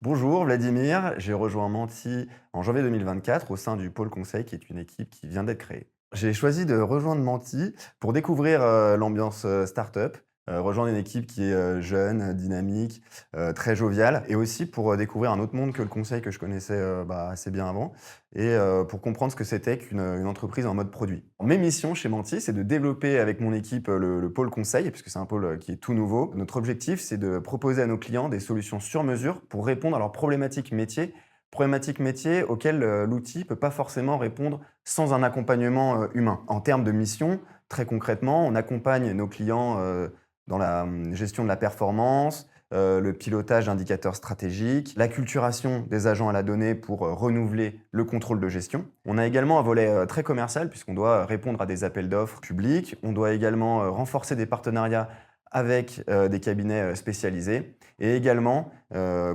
Bonjour Vladimir, j'ai rejoint Menti en janvier 2024 au sein du pôle conseil qui est une équipe qui vient d'être créée. J'ai choisi de rejoindre Menti pour découvrir l'ambiance start-up, rejoindre une équipe qui est jeune, dynamique, très joviale et aussi pour découvrir un autre monde que le conseil que je connaissais assez bien avant et pour comprendre ce que c'était qu'une entreprise en mode produit. Mes missions chez Menti, c'est de développer avec mon équipe le pôle conseil, puisque c'est un pôle qui est tout nouveau. Notre objectif, c'est de proposer à nos clients des solutions sur mesure pour répondre à leurs problématiques métiers auxquelles l'outil ne peut pas forcément répondre sans un accompagnement humain. En termes de mission, très concrètement, on accompagne nos clients dans la gestion de la performance, le pilotage d'indicateurs stratégiques, l'acculturation des agents à la donnée pour renouveler le contrôle de gestion. On a également un volet très commercial puisqu'on doit répondre à des appels d'offres publics. On doit également renforcer des partenariats avec des cabinets spécialisés et également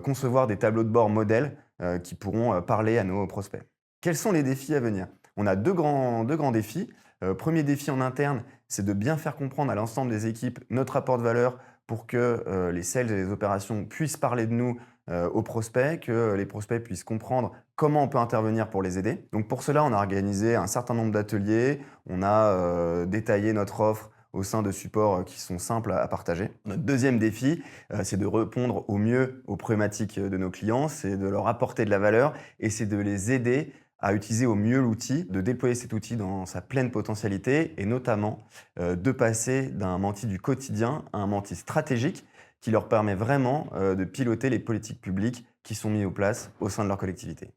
concevoir des tableaux de bord modèles qui pourront parler à nos prospects. Quels sont les défis à venir? On a deux grands défis. Premier défi en interne, c'est de bien faire comprendre à l'ensemble des équipes notre apport de valeur pour que les sales et les opérations puissent parler de nous aux prospects, que les prospects puissent comprendre comment on peut intervenir pour les aider. Donc pour cela, on a organisé un certain nombre d'ateliers, on a détaillé notre offre au sein de supports qui sont simples à partager. Notre deuxième défi, c'est de répondre au mieux aux problématiques de nos clients, c'est de leur apporter de la valeur et c'est de les aider à utiliser au mieux l'outil, de déployer cet outil dans sa pleine potentialité et notamment de passer d'un menti du quotidien à un menti stratégique qui leur permet vraiment de piloter les politiques publiques qui sont mises en place au sein de leur collectivité.